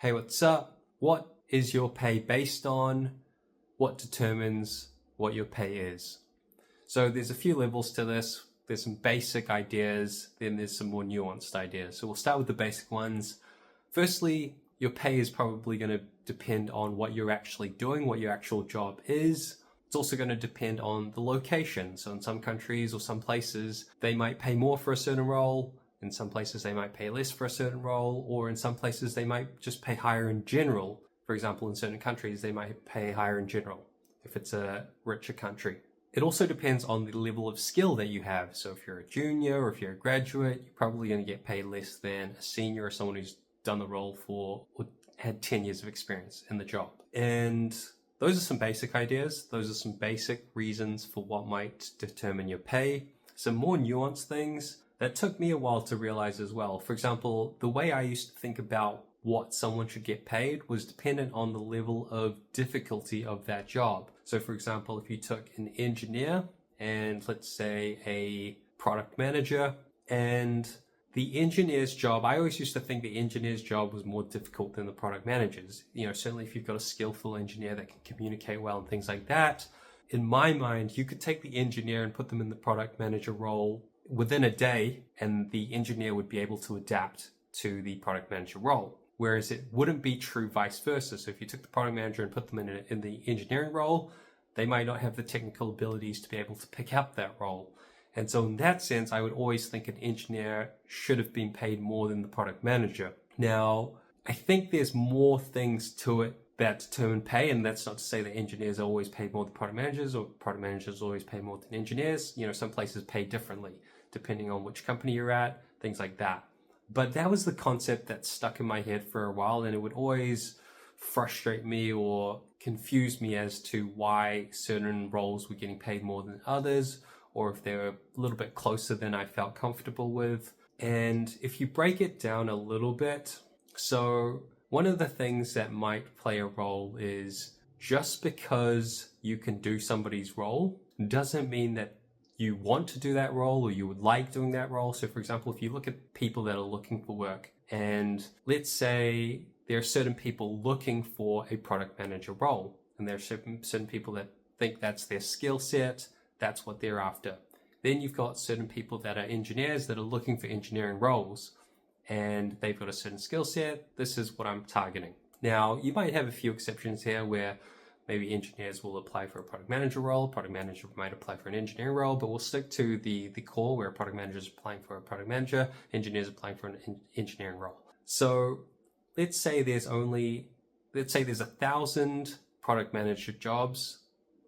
Hey, what's up? What is your pay based on? What determines what your pay is? So there's a few levels to this. There's some basic ideas, then there's some more nuanced ideas. So we'll start with the basic ones. Firstly, your pay is probably going to depend on what you're actually doing, what your actual job is. It's also going to depend on the location. So in some countries or some places, they might pay more for a certain role. In some places, they might pay less for a certain role, or in some places, they might just pay higher in general. For example, in certain countries, they might pay higher in general if it's a richer country. It also depends on the level of skill that you have. So if you're a junior or if you're a graduate, you're probably going to get paid less than a senior or someone who's done the role for or had 10 years of experience in the job. And those are some basic ideas. Those are some basic reasons for what might determine your pay. Some more nuanced things that took me a while to realize as well. For example, the way I used to think about what someone should get paid was dependent on the level of difficulty of that job. So for example, if you took an engineer and let's say a product manager, and the engineer's job, I always used to think the engineer's job was more difficult than the product manager's. Certainly if you've got a skillful engineer that can communicate well and things like that, in my mind, you could take the engineer and put them in the product manager role within a day, and the engineer would be able to adapt to the product manager role. Whereas it wouldn't be true vice versa. So if you took the product manager and put them in the engineering role, they might not have the technical abilities to be able to pick up that role. And so in that sense, I would always think an engineer should have been paid more than the product manager. Now, I think there's more things to it that determine pay, and that's not to say that engineers are always paid more than product managers or product managers always pay more than engineers. Some places pay differently depending on which company you're at, things like that. But that was the concept that stuck in my head for a while, and it would always frustrate me or confuse me as to why certain roles were getting paid more than others, or if they were a little bit closer than I felt comfortable with. And if you break it down a little bit, so one of the things that might play a role is just because you can do somebody's role doesn't mean that you want to do that role or you would like doing that role. So for example, if you look at people that are looking for work, and let's say there are certain people looking for a product manager role, and there are certain people that think that's their skill set, that's what they're after. Then you've got certain people that are engineers that are looking for engineering roles, and they've got a certain skill set. This is what I'm targeting. Now, you might have a few exceptions here where maybe engineers will apply for a product manager role, product manager might apply for an engineering role, but we'll stick to the core where product manager is applying for a product manager, engineers applying for an engineering role. So let's say there's 1,000 product manager jobs.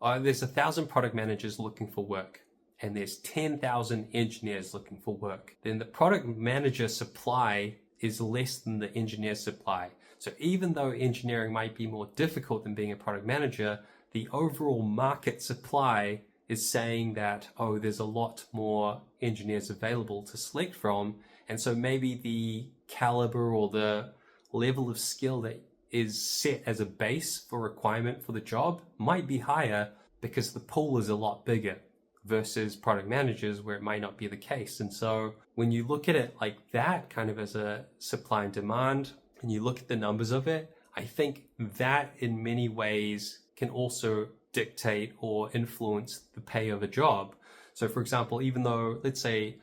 There's 1,000 product managers looking for work, and there's 10,000 engineers looking for work. Then the product manager supply is less than the engineer supply. So even though engineering might be more difficult than being a product manager, the overall market supply is saying that, there's a lot more engineers available to select from. And so maybe the caliber or the level of skill that is set as a base for requirement for the job might be higher because the pool is a lot bigger versus product managers where it might not be the case. And so when you look at it like that, kind of as a supply and demand, and you look at the numbers of it, I think that in many ways can also dictate or influence the pay of a job. So for example, even though, let's say,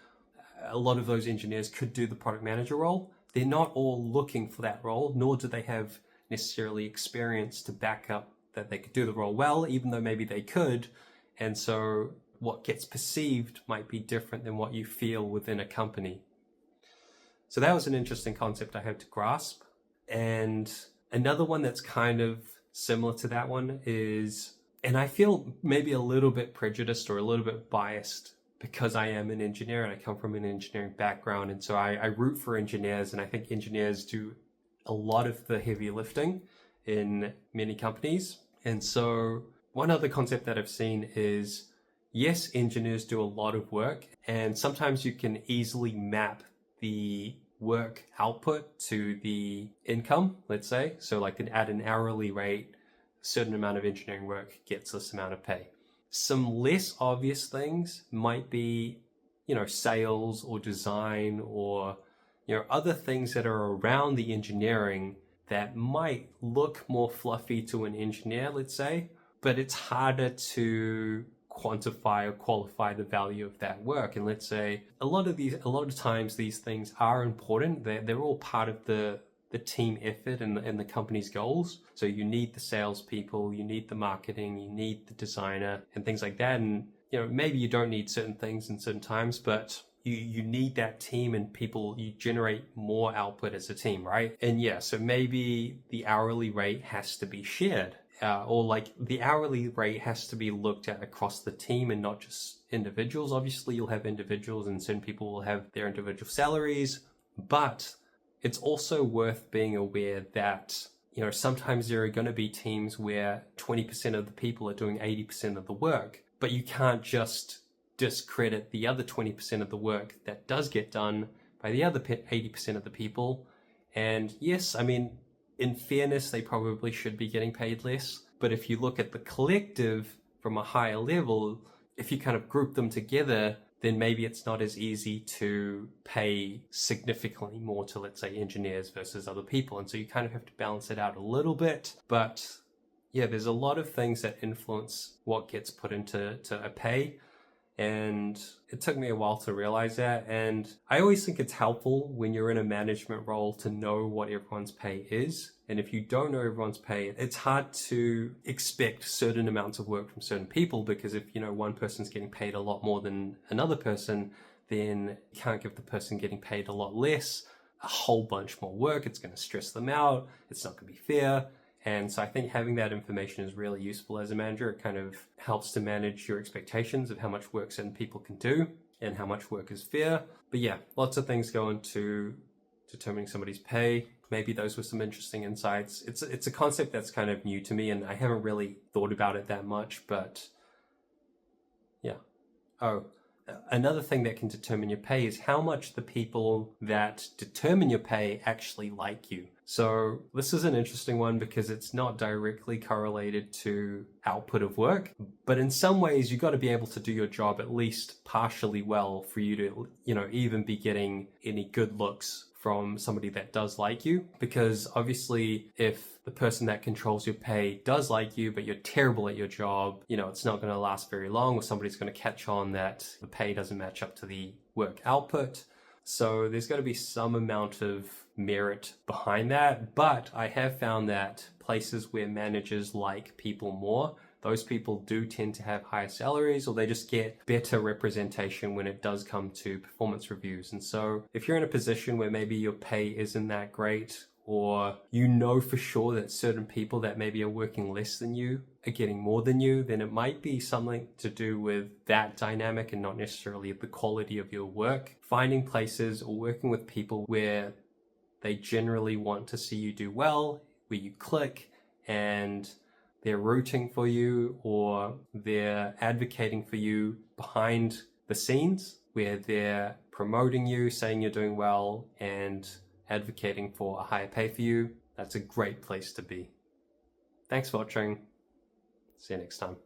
a lot of those engineers could do the product manager role, they're not all looking for that role, nor do they have necessarily experience to back up that they could do the role well, even though maybe they could. And so what gets perceived might be different than what you feel within a company. So that was an interesting concept I had to grasp. And another one that's kind of similar to that one is, and I feel maybe a little bit prejudiced or a little bit biased because I am an engineer and I come from an engineering background. And so I root for engineers, and I think engineers do a lot of the heavy lifting in many companies. And so one other concept that I've seen is, yes, engineers do a lot of work, and sometimes you can easily map the work output to the income, let's say. So like at an hourly rate, a certain amount of engineering work gets this amount of pay. Some less obvious things might be, sales or design or, other things that are around the engineering that might look more fluffy to an engineer, let's say, but it's harder to quantify or qualify the value of that work. And let's say a lot of times these things are important. They're all part of the team effort and the company's goals. So you need the salespeople, you need the marketing, you need the designer and things like that. And maybe you don't need certain things in certain times, but you need that team and people, you generate more output as a team, right? And yeah, so maybe the hourly rate has to be shared. Or like the hourly rate has to be looked at across the team and not just individuals. Obviously, you'll have individuals and certain people will have their individual salaries, but it's also worth being aware that, sometimes there are going to be teams where 20% of the people are doing 80% of the work, but you can't just discredit the other 20% of the work that does get done by the other 80% of the people. And yes, I mean, in fairness, they probably should be getting paid less. But if you look at the collective from a higher level, if you kind of group them together, then maybe it's not as easy to pay significantly more to, let's say, engineers versus other people. And so you kind of have to balance it out a little bit. But yeah, there's a lot of things that influence what gets put into a pay. And it took me a while to realize that. And I always think it's helpful when you're in a management role to know what everyone's pay is. And if you don't know everyone's pay, it's hard to expect certain amounts of work from certain people, because if, one person's getting paid a lot more than another person, then you can't give the person getting paid a lot less a whole bunch more work. It's going to stress them out. It's not going to be fair. And so I think having that information is really useful as a manager. It kind of helps to manage your expectations of how much work certain people can do and how much work is fair. But yeah, lots of things go into determining somebody's pay. Maybe those were some interesting insights. It's a concept that's kind of new to me and I haven't really thought about it that much, but yeah. Oh, another thing that can determine your pay is how much the people that determine your pay actually like you. So this is an interesting one because it's not directly correlated to output of work, but in some ways you've got to be able to do your job at least partially well for you to, even be getting any good looks from somebody that does like you. Because obviously if the person that controls your pay does like you, but you're terrible at your job, it's not going to last very long, or somebody's going to catch on that the pay doesn't match up to the work output. So there's got to be some amount of merit behind that. But I have found that places where managers like people more, those people do tend to have higher salaries, or they just get better representation when it does come to performance reviews. And so if you're in a position where maybe your pay isn't that great, or for sure that certain people that maybe are working less than you are getting more than you, then it might be something to do with that dynamic and not necessarily the quality of your work. Finding places or working with people where they generally want to see you do well, where you click and they're rooting for you or they're advocating for you behind the scenes, where they're promoting you, saying you're doing well and advocating for a higher pay for you. That's a great place to be. Thanks for watching. See you next time.